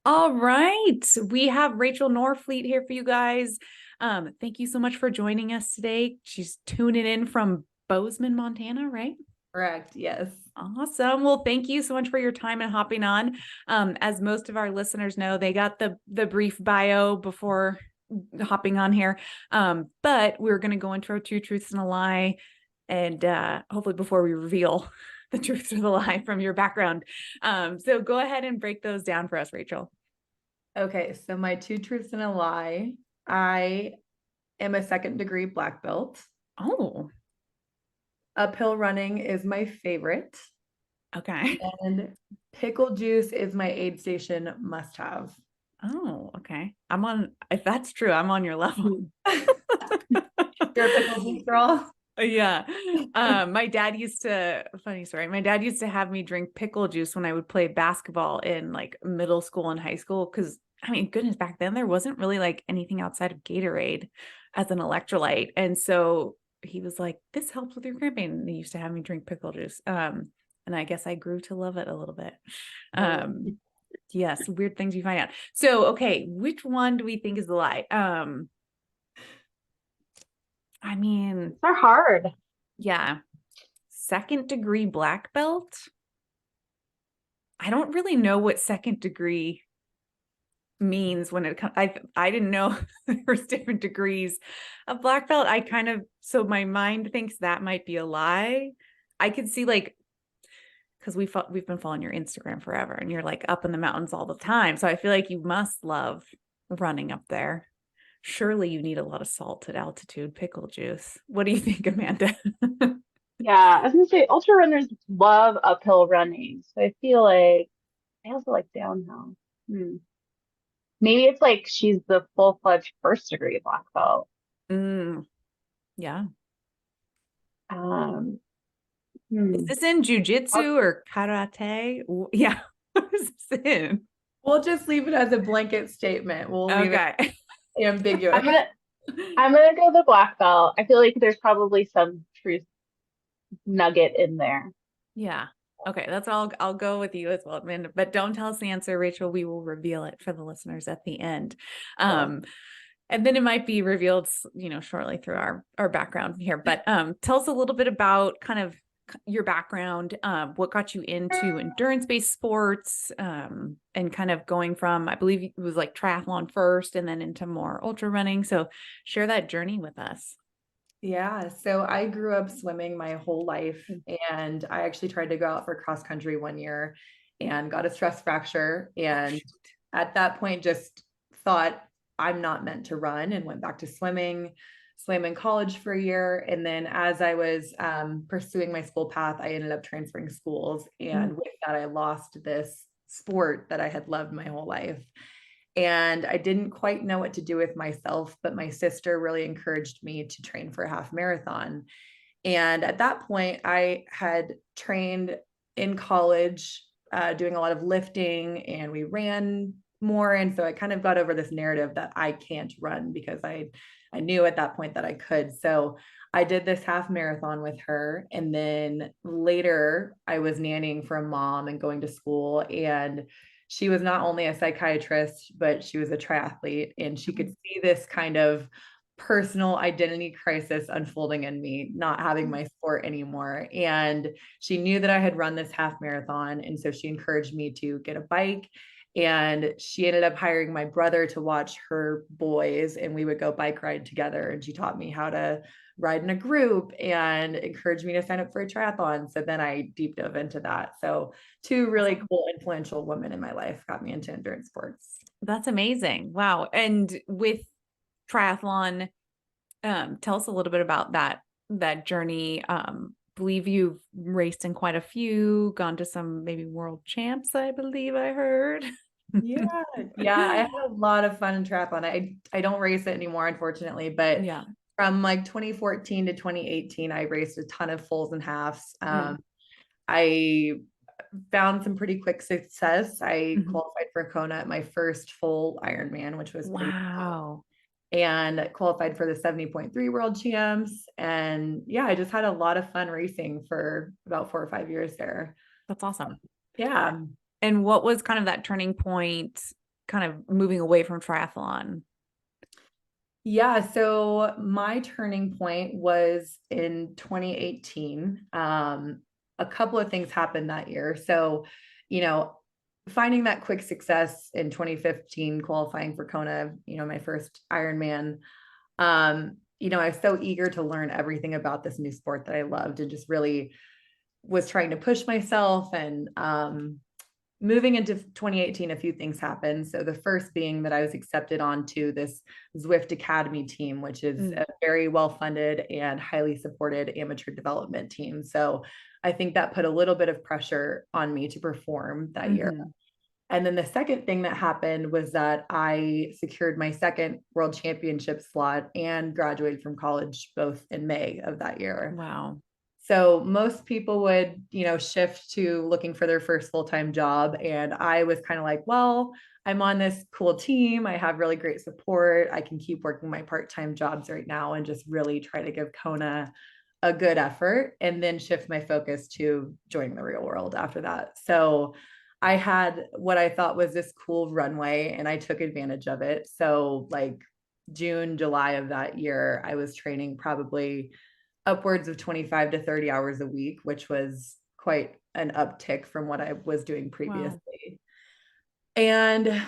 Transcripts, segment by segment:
All right. We have Rachael Norfleet here for you guys. Thank you so much for joining us today. She's tuning in from Bozeman, Montana, right? Correct. Yes. Awesome. Well, thank you so much for your time and hopping on. As most of our listeners know, they got the brief bio before hopping on here. But we're going to go into our two truths and a lie, and hopefully before we reveal the truth or the lie from your background. So go ahead and break those down for us, Rachael. Okay. So my two truths and a lie. I am a second degree black belt. Oh, Uphill running is my favorite. okay. And pickle juice is my aid station must have. Oh, okay. If that's true, I'm on your level. You're a pickle juice girl? Yeah. Funny story. My dad used to have me drink pickle juice when I would play basketball in like middle school and high school. Cause I mean, goodness, back then there wasn't really like anything outside of Gatorade as an electrolyte. And so he was like, this helps with your cramping. And he used to have me drink pickle juice. And I guess I grew to love it a little bit. Oh. Yes, weird things you find out. So, okay, which one do we think is the lie? I mean, They're hard. yeah, second degree black belt. I don't really know what second degree means when it comes. I didn't know there's different degrees of black belt. So my mind thinks that might be a lie. I could see like because we've been following your Instagram forever, and you're like up in the mountains all the time. So I feel like you must love running up there. Surely you need a lot of salt at altitude, pickle juice. What do you think, Amanda? Yeah, I was gonna say ultra runners love uphill running. So I feel like I also like downhill. Hmm. Maybe it's like she's the full-fledged first degree black belt. Yeah. Um, Is hmm. this in I'll- jujitsu or karate? Yeah. What is this in? We'll just leave it as a blanket statement. We'll leave it Okay. ambiguous. I'm gonna I'm gonna go the black belt. I feel like there's probably some truth nugget in there. Yeah. Okay. That's all. I'll go with you as well, Amanda. But don't tell us the answer, Rachael. We will reveal it for the listeners at the end. Cool. And then it might be revealed, shortly through our background here. But tell us a little bit about kind of your background, what got you into endurance-based sports, and kind of going from, I believe it was like triathlon first and then into more ultra running. So share that journey with us. Yeah, so I grew up swimming my whole life, and I actually tried to go out for cross country one year and got a stress fracture. And at that point, just thought I'm not meant to run and went back to swimming, swam in college for a year. And then as I was pursuing my school path, I ended up transferring schools. And with that, I lost this sport that I had loved my whole life. And I didn't quite know what to do with myself, but my sister really encouraged me to train for a half marathon. And at that point, I had trained in college, doing a lot of lifting, and we ran more. And so I kind of got over this narrative that I can't run because I knew at that point that I could. So I did this half marathon with her. And then later, I was nannying for a mom and going to school. And she was not only a psychiatrist, but she was a triathlete, and she could see this kind of personal identity crisis unfolding in me, not having my sport anymore. And she knew that I had run this half marathon. And so she encouraged me to get a bike. And she ended up hiring my brother to watch her boys, and we would go bike ride together. And she taught me how to ride in a group and encouraged me to sign up for a triathlon. So then I deep dove into that. So two really cool, influential women in my life got me into endurance sports. That's amazing. Wow. And with triathlon, tell us a little bit about that journey. Believe you've raced in quite a few, gone to some maybe world champs, I believe I heard. Yeah, I had a lot of fun in triathlon. I don't race it anymore, unfortunately, but Yeah. from like 2014 to 2018, I raced a ton of fulls and halves. I found some pretty quick success. I qualified for Kona at my first full Ironman, which was pretty cool. Wow. And qualified for the 70.3 world champs. And yeah, I just had a lot of fun racing for about 4 or 5 years there. That's awesome. Yeah. And what was kind of that turning point kind of moving away from triathlon? Yeah, so my turning point was in 2018. A couple of things happened that year. So, you know, finding that quick success in 2015, qualifying for Kona, my first Ironman. I was so eager to learn everything about this new sport that I loved and just really was trying to push myself. And moving into 2018, a few things happened. So the first being that I was accepted onto this Zwift Academy team, which is a very well-funded and highly supported amateur development team. So I think that put a little bit of pressure on me to perform that year. And then the second thing that happened was that I secured my second world championship slot and graduated from college both in May of that year. Wow. So most people would, shift to looking for their first full-time job. And I was kind of like, well, I'm on this cool team. I have really great support. I can keep working my part-time jobs right now and just really try to give Kona a good effort and then shift my focus to joining the real world after that. So I had what I thought was this cool runway and I took advantage of it. So like June, July of that year, I was training probably upwards of 25 to 30 hours a week, which was quite an uptick from what I was doing previously. Wow.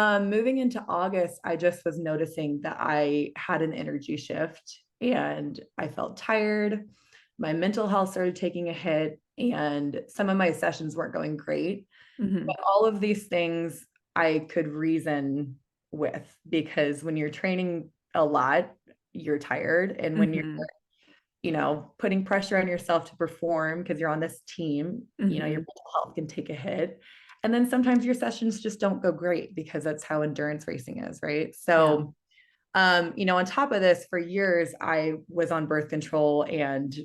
And moving into August, I just was noticing that I had an energy shift and I felt tired. My mental health started taking a hit and some of my sessions weren't going great. But all of these things I could reason with because when you're training a lot, you're tired. And when you're putting pressure on yourself to perform because you're on this team, your mental health can take a hit. And then sometimes your sessions just don't go great because that's how endurance racing is, right? So, on top of this, for years, I was on birth control and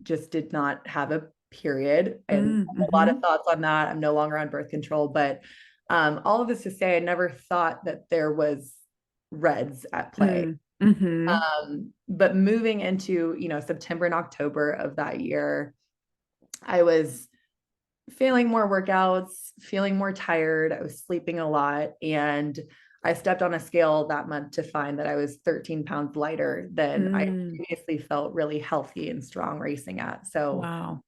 just did not have a period. And a lot of thoughts on that. I'm no longer on birth control, but all of this to say, I never thought that there was REDS at play. But moving into, September and October of that year, I was failing more workouts, feeling more tired. I was sleeping a lot. And I stepped on a scale that month to find that I was 13 pounds lighter than I previously felt really healthy and strong racing at. So, wow.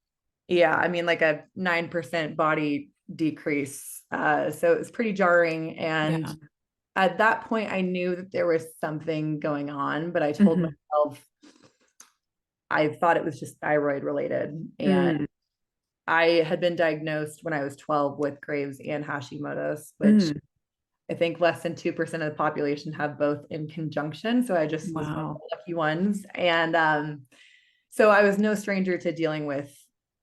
Yeah, I mean, like a 9% body decrease. So it was pretty jarring. And at that point, I knew that there was something going on, but I told myself I thought it was just thyroid related. And I had been diagnosed when I was 12 with Graves and Hashimoto's, which I think less than 2% of the population have both in conjunction. So I just was one of the lucky ones. And so I was no stranger to dealing with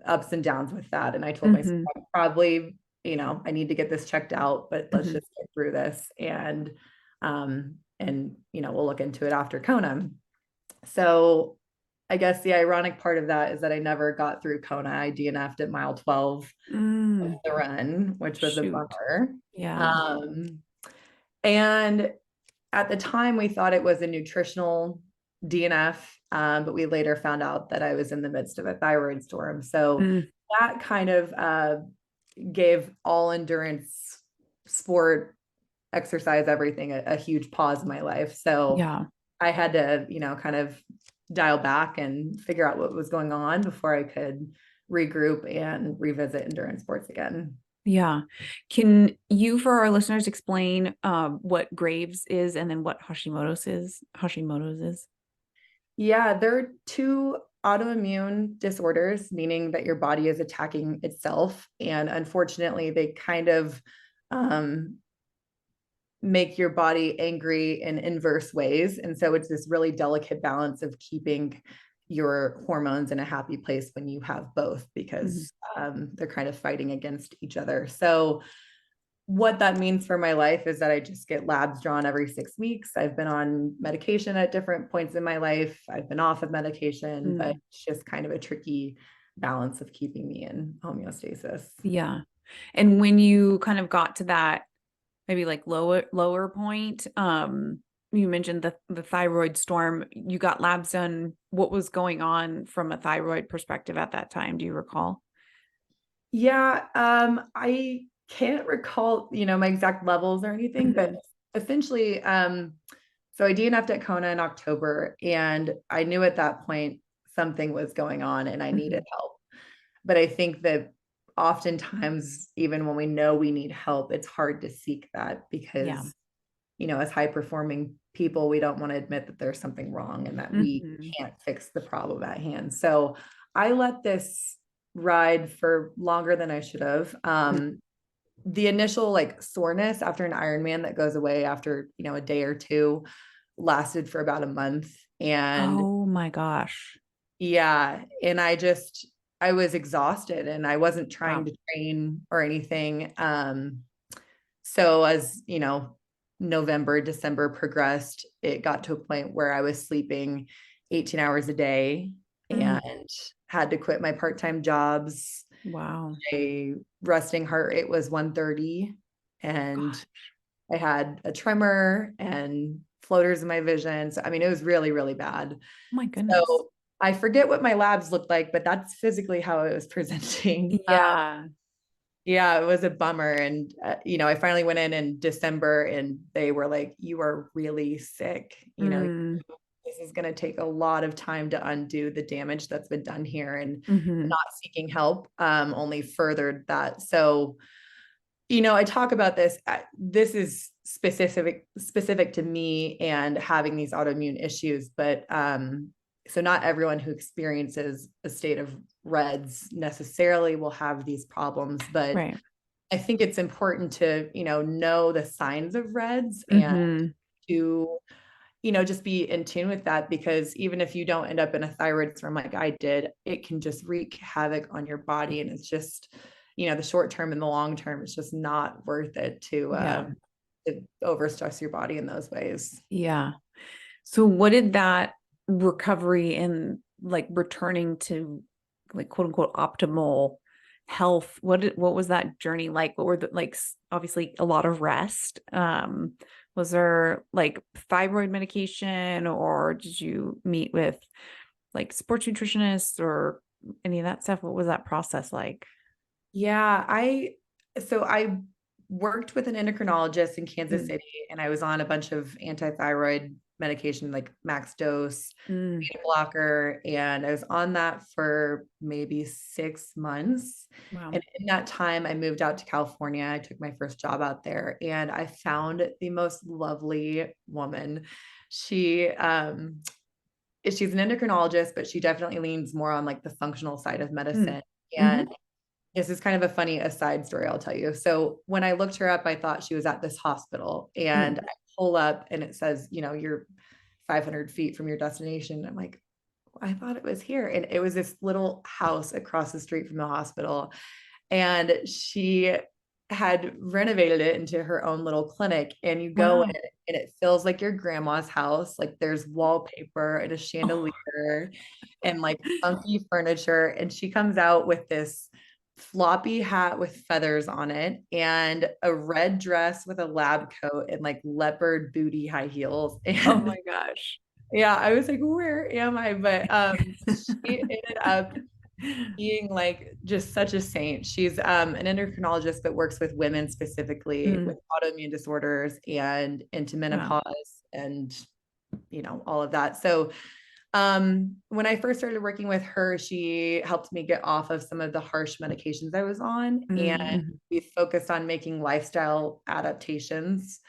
ups and downs with that. And I told myself, probably, I need to get this checked out, but let's just get through this. And we'll look into it after Kona. So I guess the ironic part of that is that I never got through Kona. I DNF'd at mile 12 of the run, which was a bummer. Yeah. And at the time we thought it was a nutritional DNF, but we later found out that I was in the midst of a thyroid storm. So that kind of gave all endurance sport exercise, everything, a huge pause in my life. So I had to, kind of dial back and figure out what was going on before I could regroup and revisit endurance sports again. Yeah. Can you, for our listeners, explain what Graves is and then what Hashimoto's is? Yeah, there are two autoimmune disorders, meaning that your body is attacking itself. And unfortunately, they kind of make your body angry in inverse ways. And so it's this really delicate balance of keeping your hormones in a happy place when you have both, because they're kind of fighting against each other. So what that means for my life is that I just get labs drawn every 6 weeks. I've been on medication at different points in my life. I've been off of medication, but it's just kind of a tricky balance of keeping me in homeostasis. Yeah. And when you kind of got to that maybe like lower point, you mentioned the thyroid storm, you got labs done. What was going on from a thyroid perspective at that time? Do you recall? Yeah, I can't recall, my exact levels or anything, but Mhm. essentially, so I DNF'd at Kona in October, and I knew at that point something was going on and I needed Mhm. help. But I think that oftentimes, even when we know we need help, it's hard to seek that Yeah. because, as high performing people, we don't want to admit that there's something wrong and that we Mhm. can't fix the problem at hand. So I let this ride for longer than I should have. Mhm. The initial like soreness after an Ironman that goes away after, a day or two lasted for about a month. And Oh my gosh. yeah, and I was exhausted and I wasn't trying Wow. to train or anything. So as, November, December progressed, it got to a point where I was sleeping 18 hours a day Mm. and had to quit my part-time jobs. Wow. A resting heart rate was 130 and Gosh. I had a tremor and floaters in my vision. So, I mean, it was really, really bad. Oh my goodness. So I forget what my labs looked like, but that's physically how it was presenting. Yeah. Yeah, it was a bummer. And, I finally went in December and they were like, you are really sick. Mm. This is going to take a lot of time to undo the damage that's been done here. And Mhm. not seeking help only furthered that. So, I talk about this. This is specific to me and having these autoimmune issues, but so not everyone who experiences a state of reds necessarily will have these problems, but Right. I think it's important to, know the signs of reds and Mhm. to, just be in tune with that because even if you don't end up in a thyroid storm like I did, it can just wreak havoc on your body. And it's just, the short term and the long term, it's just not worth it Yeah. to overstress your body in those ways. Yeah. So what did that recovery and like returning to like quote unquote optimal health, what was that journey like? What were the like obviously a lot of rest. Was there like thyroid medication or did you meet with like sports nutritionists or any of that stuff? What was that process like? Yeah, I worked with an endocrinologist in Kansas Mm, City and I was on a bunch of anti-thyroid medication like max dose, mm, beta blocker, and I was on that for maybe 6 months. wow. And in that time, I moved out to California. I took my first job out there and I found the most lovely woman. She she's an endocrinologist, but she definitely leans more on like the functional side of Mm, medicine. hmm. And this is kind of a funny aside story I'll tell you. So when I looked her up, I thought she was at this hospital and Mm. I pull up and it says, you're 500 feet from your destination. I'm like, I thought it was here. And it was this little house across the street from the hospital. And she had renovated it into her own little clinic. And you go in Wow. and it feels like your grandma's house. Like there's wallpaper and a Oh, chandelier and like funky furniture. And she comes out with this floppy hat with feathers on it and a red dress with a lab coat and like leopard booty high heels. oh And my gosh. yeah, I was like, where am I? But she ended up being like just such a saint. She's an endocrinologist that works with women specifically Mm, with autoimmune disorders and into wow. menopause and all of that. So when I first started working with her, she helped me get off of some of the harsh medications I was on, and Mm, mhm. we focused on making lifestyle adaptations.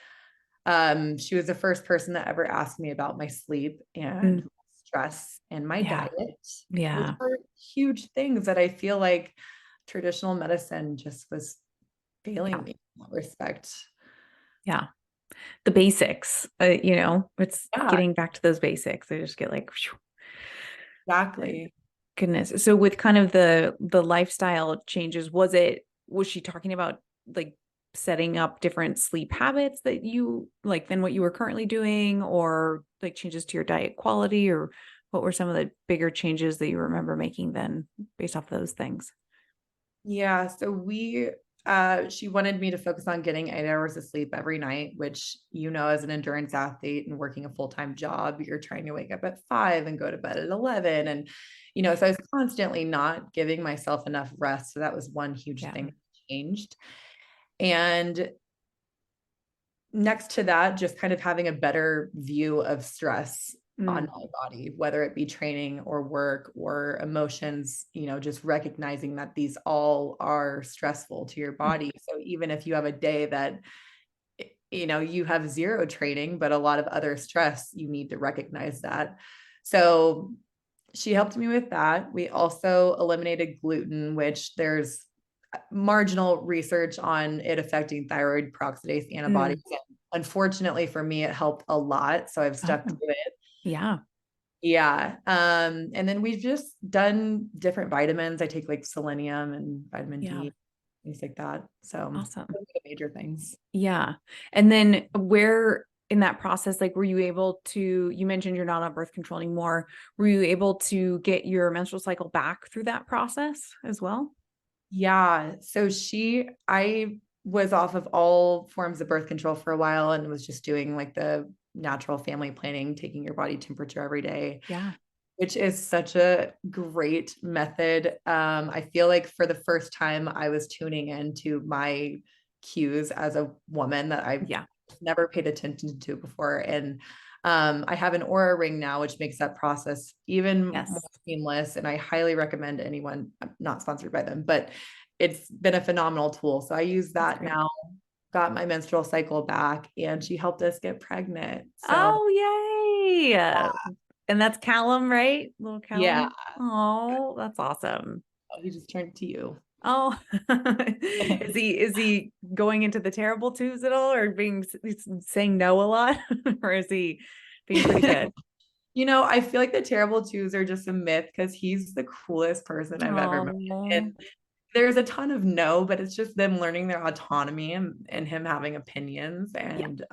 She was the first person that ever asked me about my sleep and Mm, stress and my yeah. diet, which Yeah. are huge things that I feel like traditional medicine just was Yeah. failing me in that respect. Yeah. The basics, it's Yeah, getting back to those basics. I just get like, phew, my exactly. goodness. So with kind of the lifestyle changes, was she talking about like setting up different sleep habits that you like than what you were currently doing or like changes to your diet quality or what were some of the bigger changes that you remember making then based off those things? Yeah, so she wanted me to focus on getting 8 hours of sleep every night, which, as an endurance athlete and working a full-time job, you're trying to wake up at 5 and go to bed at 11. And, so I was constantly not giving myself enough rest. So that was one huge Yeah. thing that changed. And next to that, just kind of having a better view of stress on my body, whether it be training or work or emotions, just recognizing that these all are stressful to your body. So even if you have a day that, you have zero training, but a lot of other stress, you need to recognize that. So she helped me with that. We also eliminated gluten, which there's marginal research on it affecting thyroid peroxidase antibodies. Unfortunately for me, it helped a lot. So I've stuck to it. Yeah. Yeah. And then we've just done different vitamins. I take like selenium and vitamin D, things like that. So awesome. Those are the major things. Yeah. And then where in that process, like, were you able to, you mentioned you're not on birth control anymore. Were you able to get your menstrual cycle back through that process as well? Yeah. So I was off of all forms of birth control for a while and was just doing like the natural family planning, taking your body temperature every day. Yeah. Which is such a great method. I feel like for the first time I was tuning into my cues as a woman that I've never paid attention to before. And I have an Aura ring now, which makes that process even more seamless. And I highly recommend anyone, I'm not sponsored by them, but it's been a phenomenal tool. So I use that now, got my menstrual cycle back, and she helped us get pregnant. So, oh, yay. Yeah. And that's Callum, right? Little Callum. Yeah. Oh, that's awesome. He just turned to you. Oh, is he going into the terrible twos at all, or saying no a lot, or is he being pretty good? I feel like the terrible twos are just a myth because he's the coolest person I've ever met. And there's a ton of no, but it's just them learning their autonomy and him having opinions. And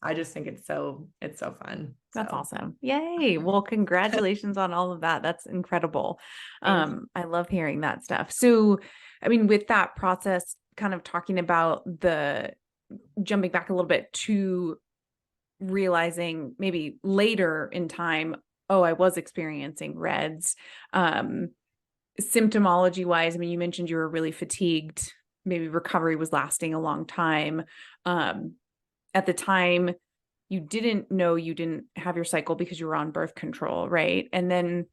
I just think it's so fun. That's awesome. Yay. Well, congratulations on all of that. That's incredible. I love hearing that stuff. So, I mean, with that process, kind of talking about jumping back a little bit to realizing maybe later in time, oh, I was experiencing REDS. Symptomology wise, I mean, you mentioned you were really fatigued. Maybe recovery was lasting a long time. At the time, you didn't know you didn't have your cycle because you were on birth control, right? And then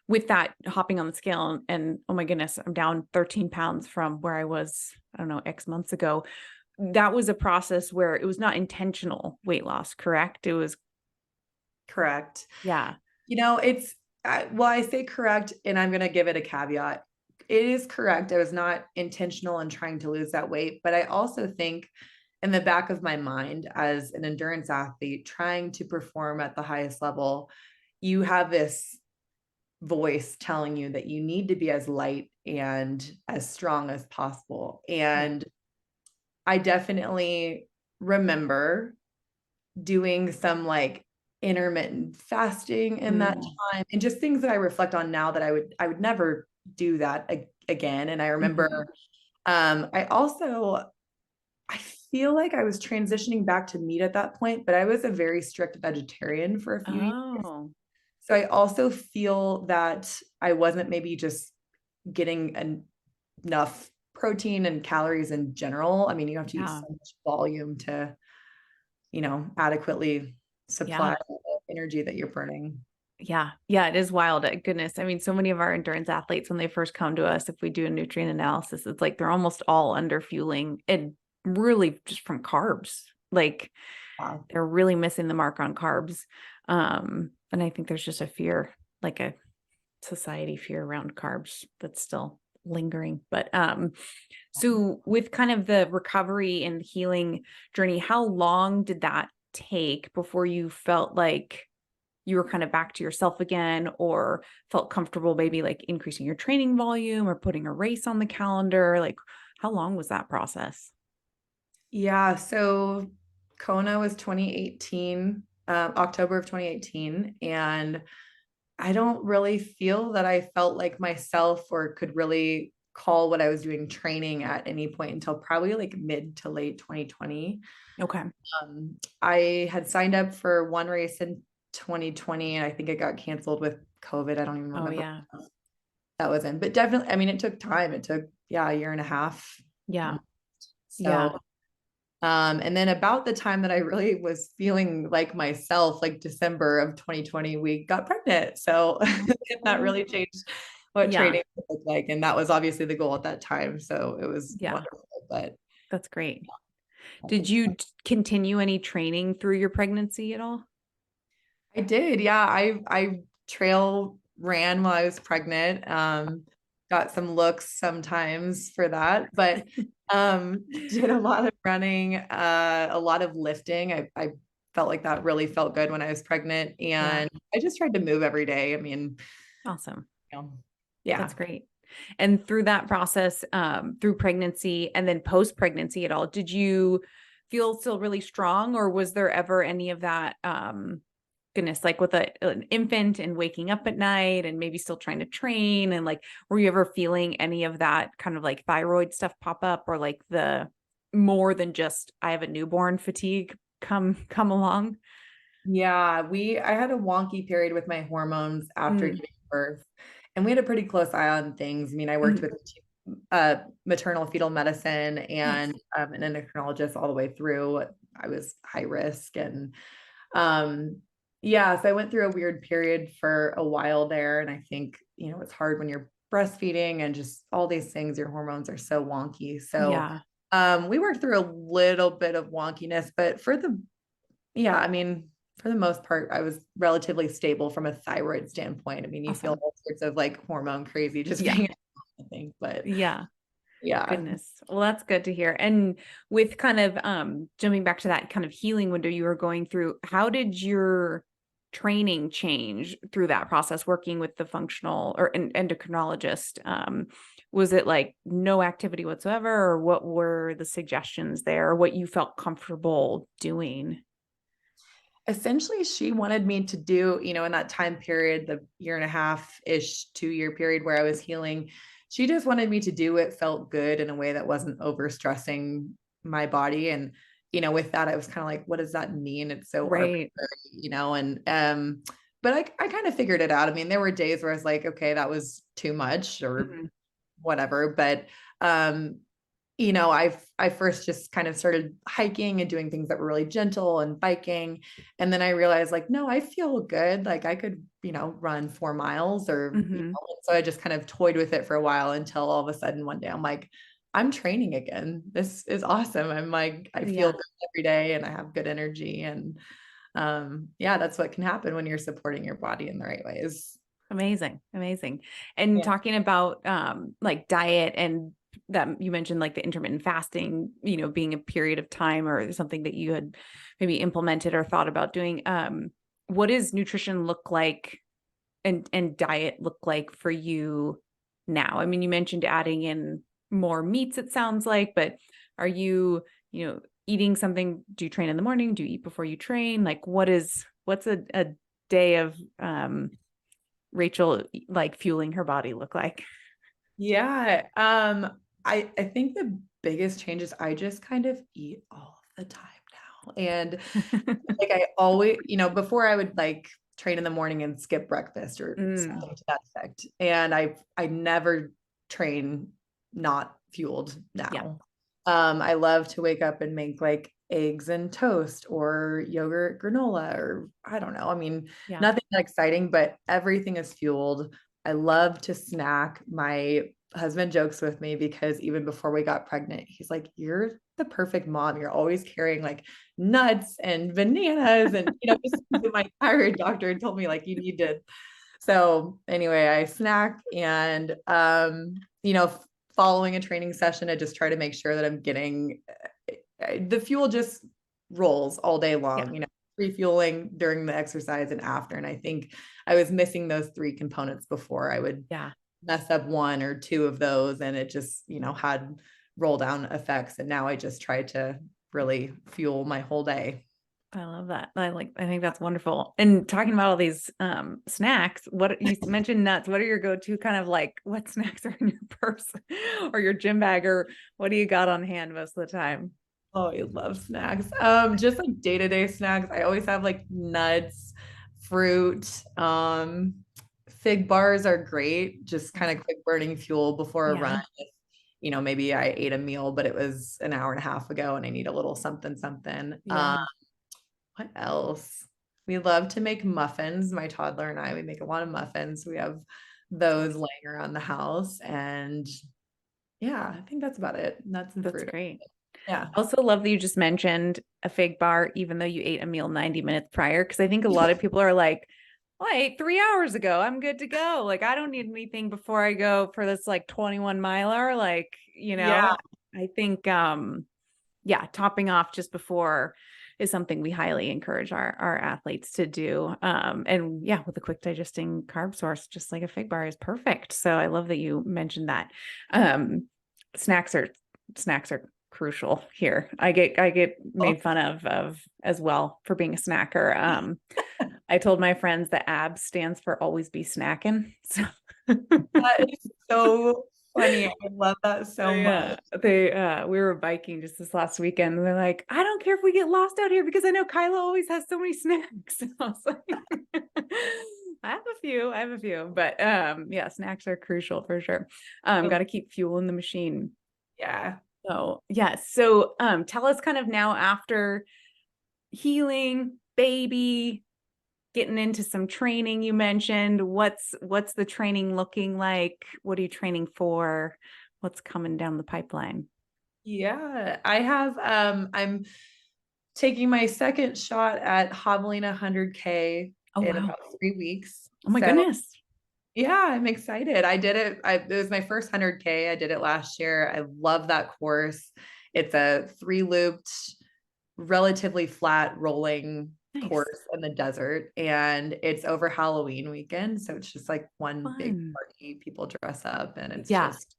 with that, hopping on the scale and oh my goodness, I'm down 13 pounds from where I was, I don't know, X months ago. That was a process where it was not intentional weight loss, correct? It was correct. Yeah. I say correct, and I'm going to give it a caveat. It is correct. I was not intentional in trying to lose that weight, but I also think in the back of my mind as an endurance athlete trying to perform at the highest level, you have this voice telling you that you need to be as light and as strong as possible. And I definitely remember doing some like intermittent fasting in that time and just things that I reflect on now that I would never do that again. And I remember, I feel like I was transitioning back to meat at that point, but I was a very strict vegetarian for a few years. So I also feel that I wasn't maybe just getting enough protein and calories in general. I mean, you have to use so much volume to, adequately supply the energy that you're burning. Yeah. Yeah. It is wild. Goodness. I mean, so many of our endurance athletes, when they first come to us, if we do a nutrient analysis, it's like they're almost all under fueling and really just from carbs. Like they're really missing the mark on carbs. And I think there's just a fear, like a society fear around carbs that's still lingering. But so with kind of the recovery and healing journey, how long did that take before you felt like you were kind of back to yourself again, or felt comfortable maybe like increasing your training volume or putting a race on the calendar? Like, how long was that process? Yeah. So Kona was 2018, October of 2018. And I don't really feel that I felt like myself or could really call what I was doing training at any point until probably like mid to late 2020. Okay. I had signed up for one race in 2020 and I think it got canceled with COVID. I don't even remember. Oh yeah. That was in, but definitely, I mean, it took time. It took, a year and a half. Yeah. Yeah. So, and then about the time that I really was feeling like myself, like December of 2020, we got pregnant. So that really changed what Yeah. training looked like. And that was obviously the goal at that time. So it was Yeah. wonderful, but That's great. Did you continue any training through your pregnancy at all? I did. Yeah. I trail ran while I was pregnant. Got some looks sometimes for that, but did a lot of running, a lot of lifting. I felt like that really felt good when I was pregnant, Yeah. and I just tried to move every day. I mean, Awesome. you know, yeah. That's great. And through that process, through pregnancy and then post-pregnancy at all, did you feel still really strong, or was there ever any of that, goodness, like with an infant and waking up at night and maybe still trying to train, and like, were you ever feeling any of that kind of like thyroid stuff pop up, or like the more than just I have a newborn fatigue come along? Yeah, I had a wonky period with my hormones after Mm. giving birth, and we had a pretty close eye on things. I mean, I worked Mhm. with maternal fetal medicine Nice. and an endocrinologist all the way through. I was high risk, and um, yeah, so I went through a weird period for a while there, and I think, it's hard when you're breastfeeding and just all these things. Your hormones are so wonky. So Yeah. we worked through a little bit of wonkiness, but yeah, I mean, for the most part, I was relatively stable from a thyroid standpoint. I mean, you feel Awesome. all sorts of like hormone crazy just Yeah. being, I think, but Yeah. yeah. Goodness. Well, that's good to hear. And with kind of jumping back to that kind of healing window you were going through, how did your training change through that process working with the functional or an endocrinologist? Was it like no activity whatsoever, or what were the suggestions there, or what you felt comfortable doing? Essentially, she wanted me to do, in that time period, the year and a half-ish, 2-year period where I was healing, she just wanted me to do what felt good in a way that wasn't overstressing my body. And, with that, I was kind of like, what does that mean? It's so Right. arbitrary, and but I kind of figured it out. I mean, there were days where I was like, okay, that was too much or Mhm. whatever. But I first just kind of started hiking and doing things that were really gentle and biking. And then I realized like, no, I feel good. Like I could, run 4 miles Mhm. so I just kind of toyed with it for a while until all of a sudden one day I'm like, I'm training again. This is awesome. I'm like, I feel Yeah. good every day and I have good energy. And yeah, that's what can happen when you're supporting your body in the right ways. Amazing. Amazing. And Yeah. talking about like diet, and that you mentioned like the intermittent fasting, being a period of time or something that you had maybe implemented or thought about doing. What does nutrition look like and diet look like for you now? I mean, you mentioned adding in more meats, it sounds like, but are you, eating something? Do you train in the morning? Do you eat before you train? Like what's a day of Rachel like fueling her body look like? Yeah. I think the biggest change is I just kind of eat all the time now. And like I always, before I would like train in the morning and skip breakfast or Mm, something to that effect. And I never train not fueled yeah, now. I love to wake up and make like eggs and toast or yogurt granola or I don't know. I mean, yeah. nothing that exciting, but everything is fueled. I love to snack. My husband jokes with me because even before we got pregnant, he's like, "You're the perfect mom. You're always carrying like nuts and bananas." And, just my thyroid doctor told me like, you need to. So anyway, I snack and, following a training session, I just try to make sure that I'm getting the fuel just rolls all day Yeah. long, refueling during the exercise and after. And I think I was missing those 3 components before. I would Yeah. mess up 1 or 2 of those and it just, had roll down effects. And now I just try to really fuel my whole day. I love that. I think that's wonderful. And talking about all these snacks, what you mentioned nuts, what are your go-to kind of like what snacks are in your purse or your gym bag, or what do you got on hand most of the time? Oh, I love snacks. Just like day-to-day snacks. I always have like nuts, fruit. Fig bars are great, just kind of quick burning fuel before a run. Yeah. maybe I ate a meal, but it was an hour and a half ago and I need a little something, something. Yeah. What else? We love to make muffins. My toddler and we make a lot of muffins. We have those laying around the house. And yeah, I think that's about it. Nuts and That's fruit. great. Yeah. I also love that you just mentioned a fig bar, even though you ate a meal 90 minutes prior. Cause I think a lot of people are like, well, I ate 3 hours ago. I'm good to go. Like, I don't need anything before I go for this like 21 miler. Like, Yeah. I think, yeah, topping off just before is something we highly encourage our athletes to do. And yeah, with a quick digesting carb source, just like a fig bar is perfect. So I love that you mentioned that. Snacks are crucial here. I get made fun of as well for being a snacker. I told my friends that ABS stands for always be snacking. So That is so funny. I love that so much. we were biking just this last weekend and they're like, I don't care if we get lost out here because I know Kyla always has so many snacks. And I was like, I have a few, but yeah, snacks are crucial for sure. Got to keep fueling the machine. Yeah. So yeah. So tell us kind of now after healing, baby, getting into some training, you mentioned, what's the training looking like? What are you training for? What's coming down the pipeline? Yeah. I have I'm taking my second shot at hobbling 100K Oh, in wow. about 3 weeks. Oh my So goodness. yeah, I'm excited. I did it. It was my first 100K. I did it last year. I love that course. It's a 3-looped, relatively flat rolling Nice. course in the desert, and it's over Halloween weekend. So it's just like one big Fun. party. People dress up, and it's Yeah, just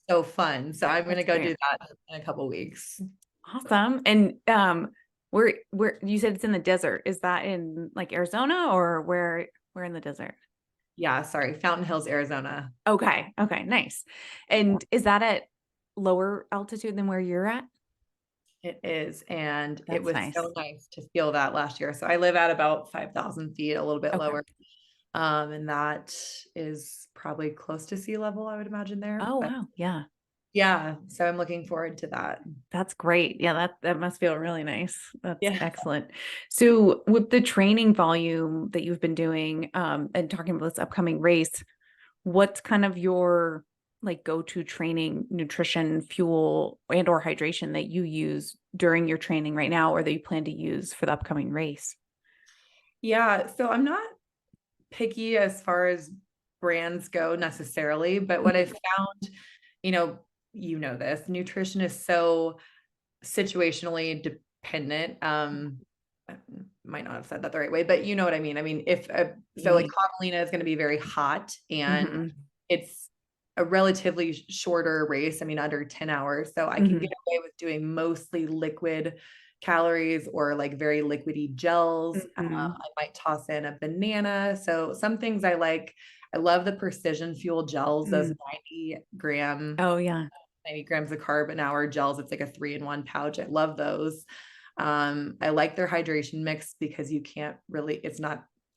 so fun. So I'm going to that's go great. do that in a couple weeks. Awesome. And where you said it's in the desert. Is that in like Arizona or where in the desert? Yeah, sorry, Fountain Hills, Arizona. Okay. Okay. Nice. And is that at lower altitude than where you're at? It is. And it That's was nice. so nice to feel that last year. So I live at about 5,000 feet, a little bit Okay. lower. And that is probably close to sea level, I would imagine there. Oh, But wow. Yeah. yeah, so I'm looking forward to that. That's great. Yeah, that must feel really nice. That's Yeah. excellent. So with the training volume that you've been doing, and talking about this upcoming race, what's kind of your like go-to training, nutrition, fuel, and or hydration that you use during your training right now, or that you plan to use for the upcoming race? Yeah. So I'm not picky as far as brands go necessarily, but what I found, you know, this nutrition is so situationally dependent. I might not have said that the right way, but you know what I mean. I mean, if so, like Javelina is going to be very hot, and Mhm. it's a relatively shorter race. I mean, under 10 hours, so I can get away with doing mostly liquid calories or like very liquidy gels. Mhm. I might toss in a banana. So some things I like. I love the precision fuel gels. Those Mm. 90 Oh yeah. 90 grams of carb an hour gels. It's like a 3-in-1 pouch. I love those. I like their hydration mix because you can't really,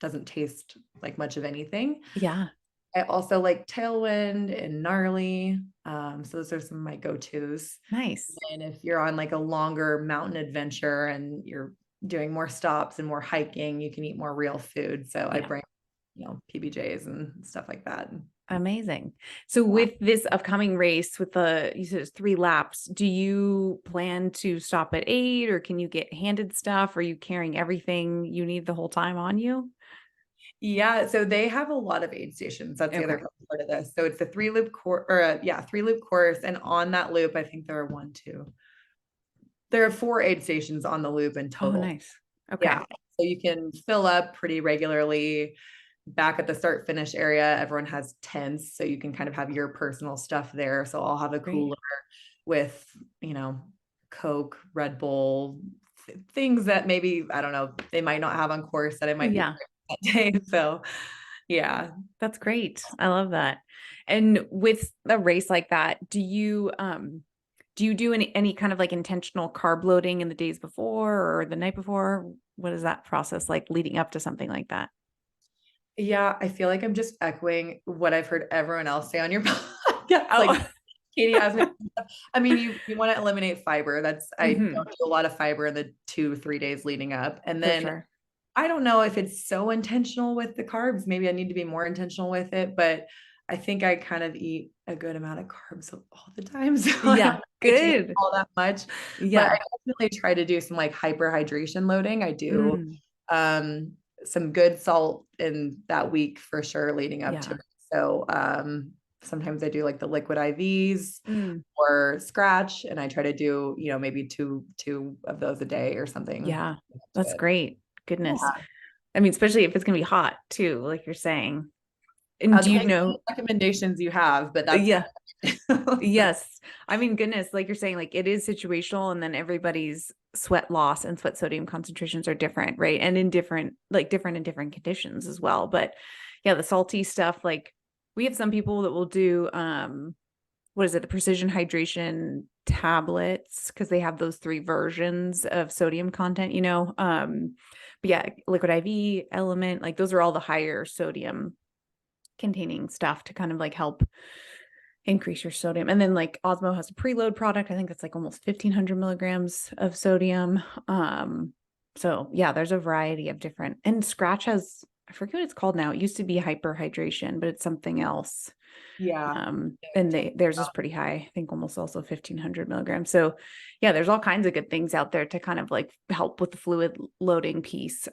doesn't taste like much of anything. Yeah. I also like Tailwind and Gnarly. So those are some of my go-tos. Nice. And if you're on like a longer mountain adventure and you're doing more stops and more hiking, you can eat more real food. So I Yeah. bring, PBJs and stuff like that. Amazing. So with this upcoming race, with you said it's 3 laps, do you plan to stop at 8 or can you get handed stuff? Are you carrying everything you need the whole time on you? Yeah, so they have a lot of aid stations. That's the other Okay. part of this. So it's a 3-loop course, or 3-loop course, and on that loop, I think there are 1, 2. There are 4 aid stations on the loop in Oh, total. nice. Okay. Yeah, so you can fill up pretty regularly. Back at the start finish area, everyone has tents, so you can kind of have your personal stuff there. So I'll have a Great. cooler with, Coke, Red Bull, things that maybe, I don't know, they might not have on course that I might be Yeah, that day. So yeah. that's great. I love that. And with a race like that, do you do any kind of like intentional carb loading in the days before or the night before? What is that process like leading up to something like that? Yeah, I feel like I'm just echoing what I've heard everyone else say on your podcast. Oh, Like Katie asked me, I mean, you want to eliminate fiber. I don't Mhm. do a lot of fiber in the 2-3 days leading up. And For then sure. I don't know if it's so intentional with the carbs. Maybe I need to be more intentional with it, but I think I kind of eat a good amount of carbs all the time. So I don't Yeah. know if I change Good. all that much, but I Yeah. definitely try to do some like hyperhydration loading. I do Mm. um some good salt in that week for sure leading up to Yeah. it. So sometimes I do like the liquid IVs Mm. or scratch, and I try to do, maybe two of those a day or something Yeah. to That's it. great. Goodness. Yeah. I mean, especially if it's gonna be hot too, like you're saying. And I'll do you take know? any recommendations you have, but that's Yeah. kind of Yes. I mean, goodness, like you're saying, like it is situational, and then everybody's sweat loss and sweat sodium concentrations are different, right? And in different, like different in different conditions as well. But yeah, the salty stuff, like we have some people that will do what is it, the precision hydration tablets, because they have those 3 versions of sodium content, but yeah, liquid IV, element, like those are all the higher sodium containing stuff to kind of like help increase your sodium. And then like Osmo has a preload product. I think that's like almost 1,500 milligrams of sodium. So yeah, there's a variety of different, and Scratch has, I forget what it's called now. It used to be hyperhydration, but it's something else. yeah. And theirs is pretty high. I think almost also 1,500 milligrams. So yeah, there's all kinds of good things out there to kind of like help with the fluid loading piece.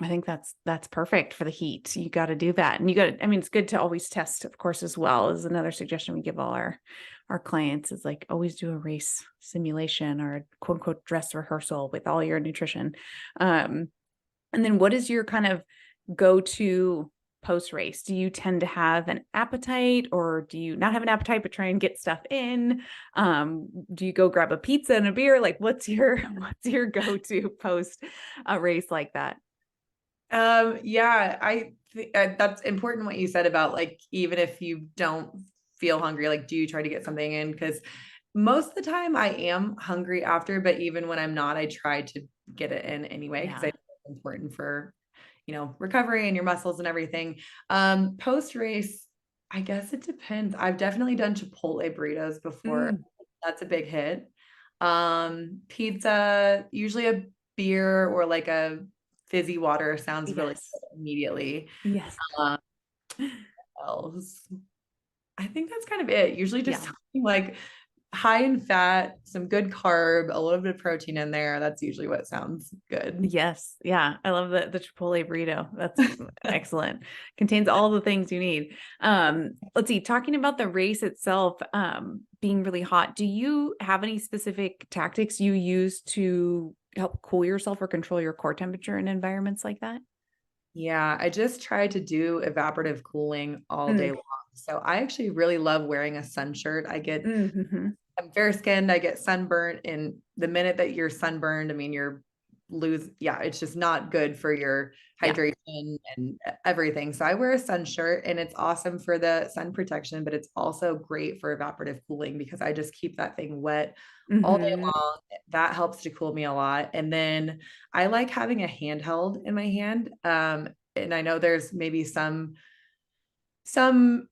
I think that's perfect for the heat. You got to do that. And I mean, it's good to always test, of course, as well, is another suggestion we give all our clients, is like always do a race simulation or a quote unquote dress rehearsal with all your nutrition. And then what is your kind of go-to post race? Do you tend to have an appetite, or do you not have an appetite but try and get stuff in? Do you go grab a pizza and a beer? Like what's your go-to post a race like that? Yeah, I think that's important what you said about like, even if you don't feel hungry, like, do you try to get something in? Because most of the time I am hungry after, but even when I'm not, I try to get it in anyway, because I Yeah. think it's important for, recovery and your muscles and everything. Post race, I guess it depends. I've definitely done Chipotle burritos before. Mm, That's a big hit. Pizza, usually a beer or like a fizzy water sounds really yes. good immediately. Yes. Um, what else? I think that's kind of it. Usually just Yeah. something like high in fat, some good carb, a little bit of protein in there. That's usually what sounds good. Yes. Yeah. I love the Chipotle burrito. That's excellent. Contains all the things you need. Let's see, talking about the race itself, being really hot, do you have any specific tactics you use to help cool yourself or control your core temperature in environments like that? Yeah, I just try to do evaporative cooling all day Mm, long. So I actually really love wearing a sun shirt. mm-hmm. I'm fair skinned, I get sunburnt, and the minute that you're sunburned, I mean, yeah, it's just not good for your Yeah. hydration and everything. So I wear a sun shirt, and it's awesome for the sun protection, but it's also great for evaporative cooling because I just keep that thing wet all day Mm-hmm. long. That helps to cool me a lot. And then I like having a handheld in my hand. And I know there's maybe some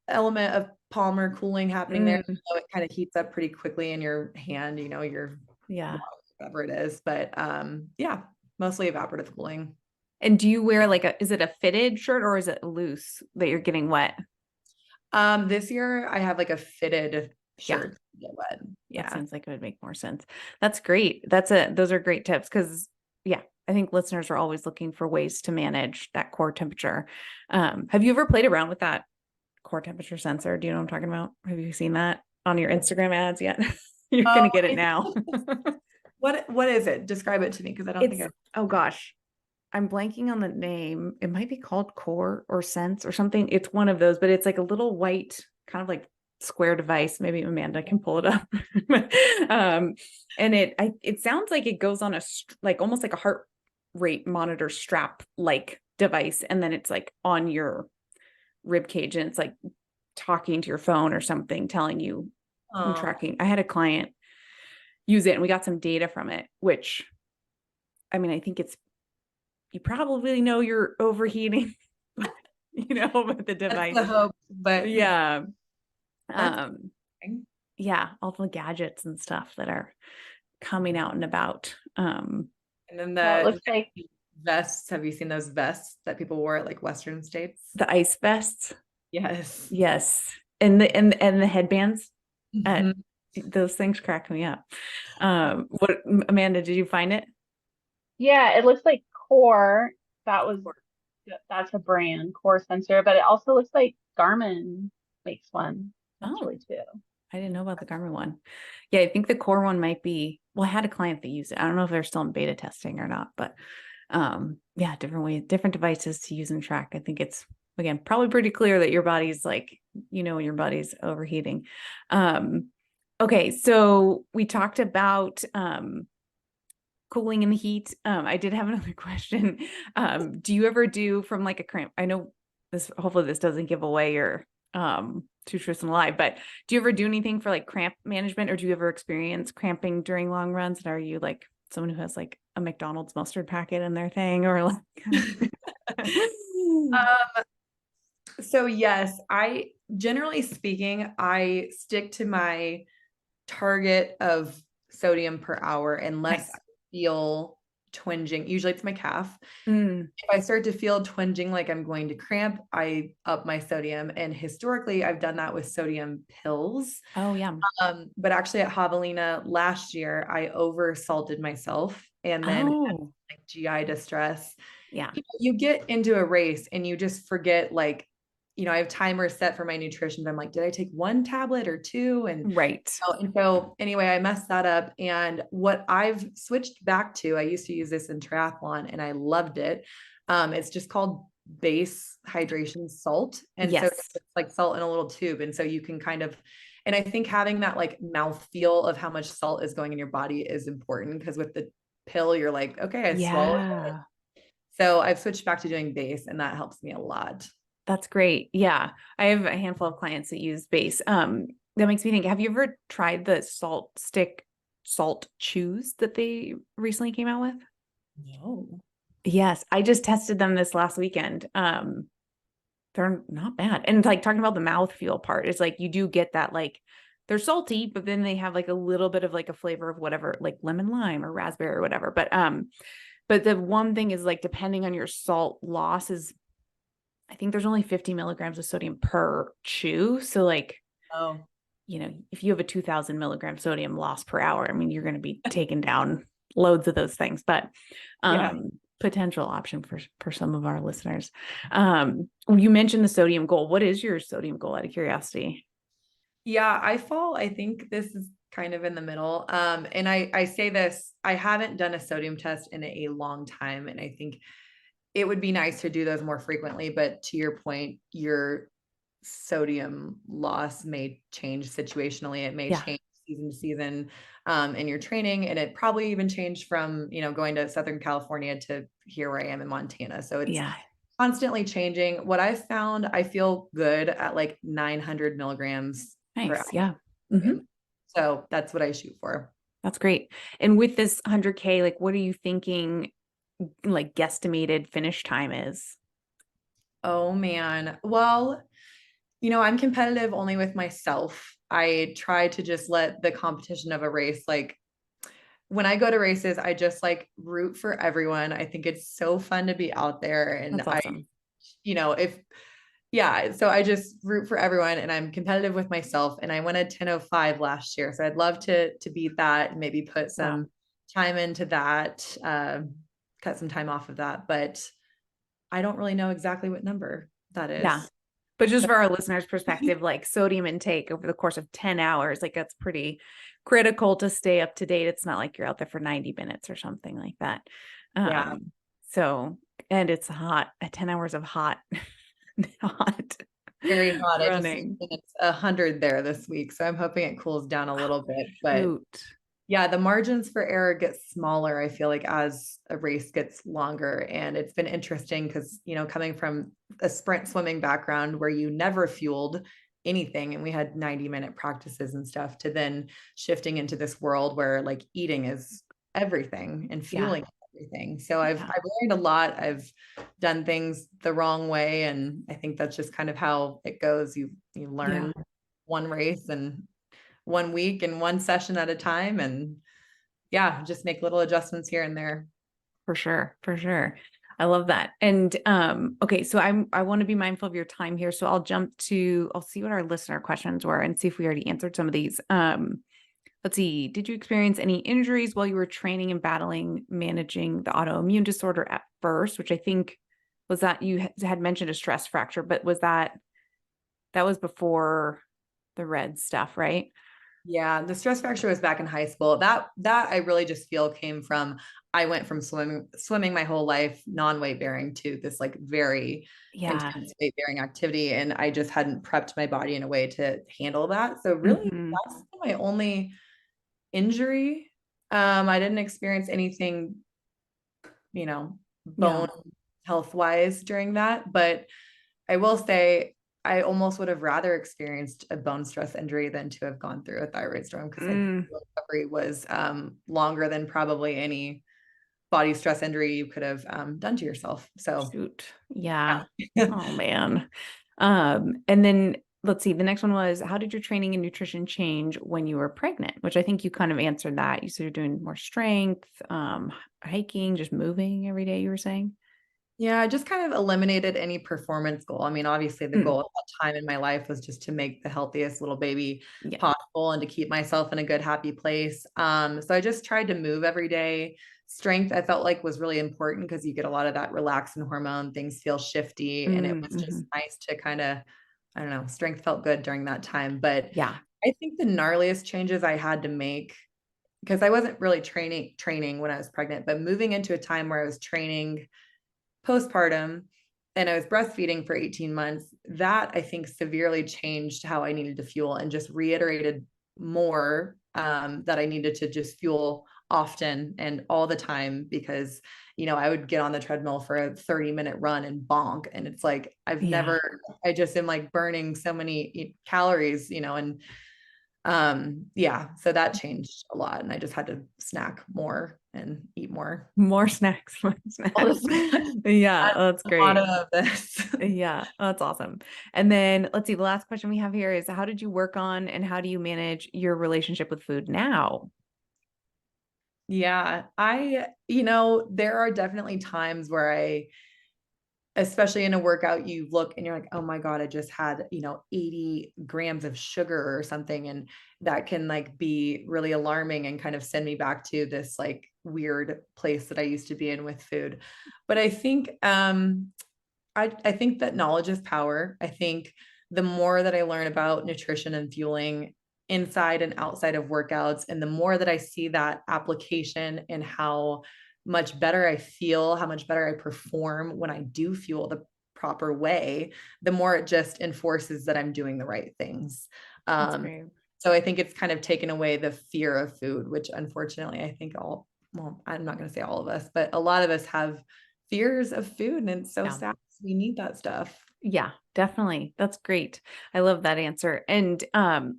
element of Palmer cooling happening there. Mm, So it kind of heats up pretty quickly in your hand, your yeah. whatever it is. But yeah, mostly evaporative cooling. And do you wear like is it a fitted shirt or is it loose that you're getting wet? This year I have like a fitted Yeah. shirt to get wet. That Yeah. seems like it would make more sense. That's great. Those are great tips, because yeah, I think listeners are always looking for ways to manage that core temperature. Have you ever played around with that core temperature sensor? Do you know what I'm talking about? Have you seen that on your Instagram ads yet? You're Oh, gonna get it now. what is it? Describe it to me because I don't think It's, oh gosh, I'm blanking on the name. It might be called Core or Sense or something. It's one of those, but it's like a little white, kind of like square device. Maybe Amanda can pull it up. um, and it sounds like it goes on like almost like a heart rate monitor strap like device, and then it's like on your rib cage, and it's like talking to your phone or something, telling you and Oh, tracking. I had a client use it, and we got some data from it, which I mean, I think you probably know you're overheating, with the that's the device. hope, but Yeah. that's Um, yeah, all the gadgets and stuff that are coming out and about. And then Yeah, it the looks like vests, have you seen those vests that people wore at like Western states? The ice vests. Yes. Yes. And the headbands. Mhm. Those things crack me up. What, Amanda, did you find it? yeah, it looks like Core. That was that's a brand, Core Sensor, but it also looks like Garmin makes one Oh, actually too. I didn't know about the Garmin one. Yeah, I think the Core one might be, well, I had a client that used it. I don't know if they're still in beta testing or not, but yeah, different ways, different devices to use and track. I think it's, again, probably pretty clear that your body's like, when your body's overheating. Okay, so we talked about cooling in the heat. I did have another question. Do you ever do from like a cramp? I know this, hopefully this doesn't give away your two truths and a lie, but do you ever do anything for like cramp management, or do you ever experience cramping during long runs? And are you like someone who has like a McDonald's mustard packet in their thing, or like So yes, generally speaking, I stick to my target of sodium per hour unless Nice. I feel twinging. Usually it's my calf. Mm. If I start to feel twinging like I'm going to cramp, I up my sodium. And historically, I've done that with sodium pills. Oh yeah. But actually at Javelina last year, I over salted myself and then had, Oh like GI distress. yeah. You get into a race and you just forget, like, I have timers set for my nutrition. But I'm like, did I take one tablet or two? Right. And so anyway, I messed that up. And what I've switched back to, I used to use this in triathlon and I loved it. It's just called base hydration salt. And so Yes. it's like salt in a little tube. And so you can kind of, and I think having that like mouth feel of how much salt is going in your body is important, because with the pill, you're like, okay, I swallowed it. Yeah. So I've switched back to doing base and that helps me a lot. That's great. Yeah. I have a handful of clients that use base. That makes me think, have you ever tried the salt stick salt chews that they recently came out with? No. Yes, I just tested them this last weekend. They're not bad. And like talking about the mouthfeel part, it's like you do get that, like they're salty, but then they have like a little bit of like a flavor of whatever, like lemon lime or raspberry or whatever. But the one thing is, like, depending on your salt loss is, I think there's only 50 milligrams of sodium per chew. So like, Oh, if you have a 2000 milligram sodium loss per hour, I mean, you're going to be taking down loads of those things, but yeah. potential option for some of our listeners. You mentioned the sodium goal. What is your sodium goal, out of curiosity? Yeah, I think this is kind of in the middle. And I say this, I haven't done a sodium test in a long time. And I think it would be nice to do those more frequently. But to your point, your sodium loss may change situationally. It may Yeah. change season to season in your training. And it probably even changed from, going to Southern California to here where I am in Montana. So it's Yeah. constantly changing. What I found, I feel good at like 900 milligrams per Nice. hour. Yeah. Hmm. So that's what I shoot for. That's great. And with this 100K, like, what are you thinking, like, guesstimated finish time is? Oh man. Well, I'm competitive only with myself. I try to just let the competition of a race, like when I go to races, I just like root for everyone. I think it's so fun to be out there. And That's awesome. if, yeah, so I just root for everyone and I'm competitive with myself. And I went a 10:05 last year. So I'd love to beat that and maybe put some Wow. time into that, cut some time off of that. But I don't really know exactly what number that Yeah. is. But just for our listeners' perspective, like sodium intake over the course of 10 hours, like that's pretty critical to stay up to date. It's not like you're out there for 90 minutes or something like that. Yeah, So, and it's hot, 10 hours of hot, hot very hot. running. It's 100 there this week. So I'm hoping it cools down a little bit. But Shoot. yeah, the margins for error get smaller, I feel like, as a race gets longer. And it's been interesting because, coming from a sprint swimming background where you never fueled anything and we had 90-minute practices and stuff, to then shifting into this world where like eating is everything and Yeah. fueling everything. So I've Yeah. learned a lot. I've done things the wrong way. And I think that's just kind of how it goes. You learn one race and one week and one session at a time. And yeah, just make little adjustments here and there. For sure. For sure. I love that. And okay, so I want to be mindful of your time here. So I'll see what our listener questions were and see if we already answered some of these. Let's see. Did you experience any injuries while you were training and managing the autoimmune disorder at first, which I think was that you had mentioned a stress fracture, but that was before the red stuff, right? Yeah, the stress fracture was back in high school. That I really just feel came from, I went from swimming my whole life, non-weight bearing, to this like very Yeah. intense weight bearing activity. And I just hadn't prepped my body in a way to handle that. So really Mhm. that's my only injury. I didn't experience anything, Yeah. bone health wise during that, but I will say I almost would have rather experienced a bone stress injury than to have gone through a thyroid storm, because I think Mm. the recovery was longer than probably any body stress injury you could have done to yourself. So Shoot. Yeah. yeah. Oh man. And then let's see. The next one was, how did your training and nutrition change when you were pregnant? Which I think you kind of answered that. You said you're doing more strength, hiking, just moving every day, you were saying? Yeah, I just kind of eliminated any performance goal. I mean, obviously the Mm. goal at that time in my life was just to make the healthiest little baby Yeah. possible and to keep myself in a good, happy place. So I just tried to move every day. Strength, I felt like was really important because you get a lot of that relaxin hormone, things feel shifty, and it was Mm-hmm. just nice to kind of, I don't know, strength felt good during that time. But Yeah. I think the gnarliest changes I had to make, because I wasn't really training when I was pregnant, but moving into a time where I was training postpartum and I was breastfeeding for 18 months, that I think severely changed how I needed to fuel, and just reiterated more that I needed to just fuel often and all the time, because I would get on the treadmill for a 30-minute run and bonk, and it's like Yeah. I just am like burning so many calories, and yeah, so that changed a lot, and I just had to snack more and eat more More snacks. More all the snacks. time. Yeah. That's A lot great. of this. Yeah, that's awesome. And then let's see, the last question we have here is, how did you work on and how do you manage your relationship with food now? Yeah, there are definitely times where especially in a workout, you look and you're like, oh my God, I just had, 80 grams of sugar or something. And that can like be really alarming and kind of send me back to this like weird place that I used to be in with food. But I think, I think that knowledge is power. I think the more that I learn about nutrition and fueling inside and outside of workouts, and the more that I see that application and how much better I feel, how much better I perform when I do fuel the proper way, the more it just enforces that I'm doing the right things. That's Um, great. so I think it's kind of taken away the fear of food, which unfortunately I think well, I'm not going to say all of us, but a lot of us have fears of food, and it's so Yeah. sad. We need that stuff. Yeah, definitely. That's great. I love that answer. And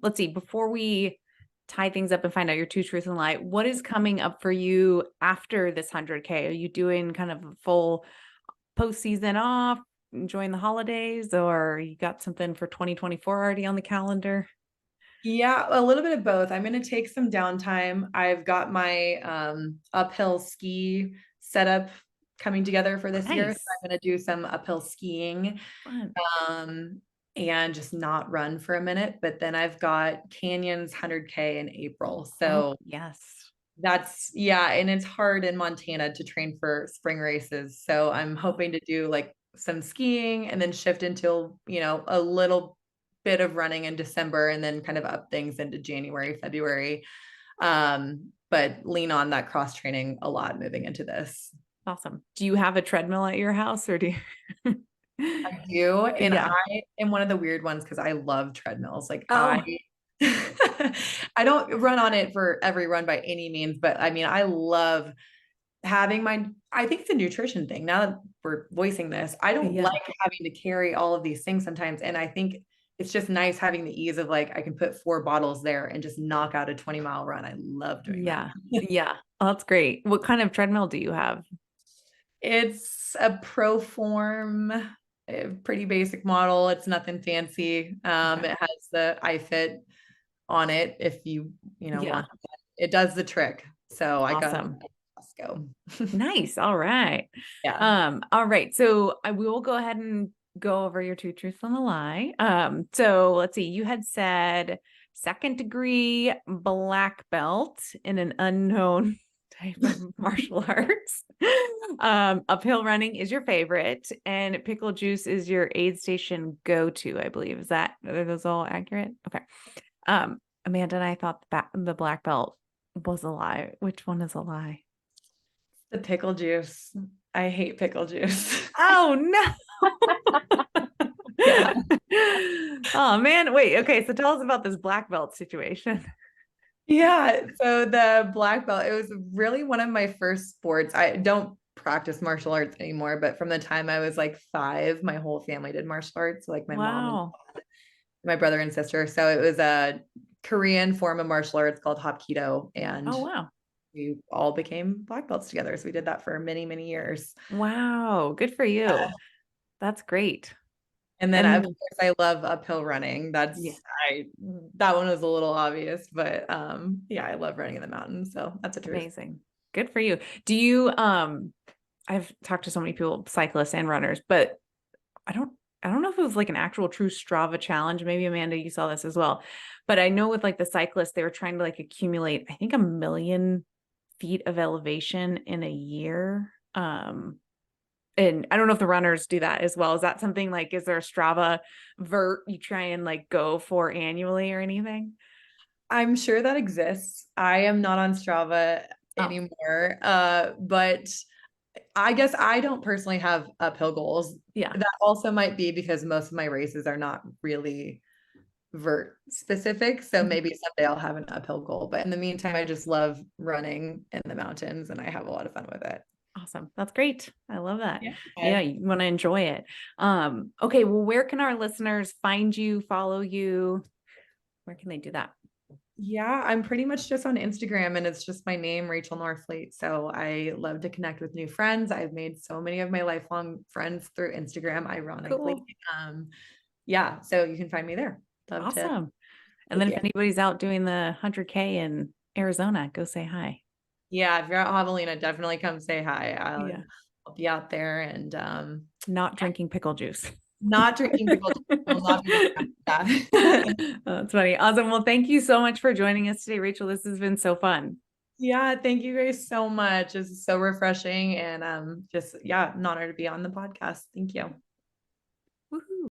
let's see, before we tie things up and find out your two truths and lie, what is coming up for you after this 100K? Are you doing kind of a full postseason off, enjoying the holidays, or you got something for 2024 already on the calendar? Yeah, a little bit of both. I'm going to take some downtime. I've got my uphill ski setup coming together for this year. So Nice. I'm going to do some uphill skiing, Fun. um, and just not run for a minute. But then I've got Canyons 100K in April. Oh, So yes. yeah, and it's hard in Montana to train for spring races. So I'm hoping to do like some skiing and then shift into, a little bit of running in December, and then kind of up things into January, February. But lean on that cross training a lot moving into this. Awesome. Do you have a treadmill at your house or do you? I do. And Yeah. I am one of the weird ones because I love treadmills. Like Oh, I don't run on it for every run by any means, but I mean, I love having I think it's a nutrition thing. Now that we're voicing this, I don't yeah. like having to carry all of these things sometimes. And I think it's just nice having the ease of like, I can put 4 bottles there and just knock out a 20-mile run. I love doing that. Yeah. Yeah. Oh, that's great. What kind of treadmill do you have? It's a Proform, a pretty basic model. It's nothing fancy. Okay. It has the iFit on it if you Yeah. want. It does the trick. So I got Awesome. Costco. Nice. All right. Yeah. All right. So we will go ahead and go over your 2 truths and a lie. So let's see. You had said second degree black belt in an unknown type of martial arts. Uphill running is your favorite, and pickle juice is your aid station go-to, I believe. Are those all accurate? Okay. Amanda and I thought the black belt was a lie. Which one is a lie? The pickle juice. I hate pickle juice. Oh no. Yeah. Oh man. Wait, okay. So tell us about this black belt situation. Yeah. So the black belt, it was really one of my first sports. I don't practice martial arts anymore, but from the time I was like 5, my whole family did martial arts. So like my mom and Wow. my brother and sister. So it was a Korean form of martial arts called Hapkido, and Oh wow. we all became black belts together. So we did that for many, many years. Wow. Good for you. That's great. And then of And course I love uphill running. yeah, That one was a little obvious, but yeah, I love running in the mountains. So that's a truth. amazing. Good for you. Do you I've talked to so many people, cyclists and runners, but I don't know if it was like an actual true Strava challenge. Maybe Amanda, you saw this as well. But I know with like the cyclists, they were trying to like accumulate, I think 1,000,000 feet of elevation in a year. And I don't know if the runners do that as well. Is that something like, is there a Strava vert you try and like go for annually or anything? I'm sure that exists. I am not on Strava Oh, anymore. But I guess I don't personally have uphill goals. yeah. That also might be because most of my races are not really vert specific. So Mhm. maybe someday I'll have an uphill goal. But in the meantime, I just love running in the mountains and I have a lot of fun with it. Awesome. That's great. I love that. Yeah. Yeah, you want to enjoy it. Okay, well, where can our listeners find you, follow you? Where can they do that? Yeah, I'm pretty much just on Instagram and it's just my name, Rachael Norfleet. So I love to connect with new friends. I've made so many of my lifelong friends through Instagram, ironically. Cool. Um, yeah, so you can find me there. Love to Awesome. And with then you. if anybody's out doing the 100K in Arizona, go say hi. Yeah, if you're at Javelina, definitely come say hi. Yeah. I'll be out there and Not drinking pickle juice. not drinking pickle juice. I will not be doing that. That's funny. Awesome. Well, thank you so much for joining us today, Rachel. This has been so fun. Yeah, thank you guys so much. This is so refreshing and just yeah, an honor to be on the podcast. Thank you. Woohoo.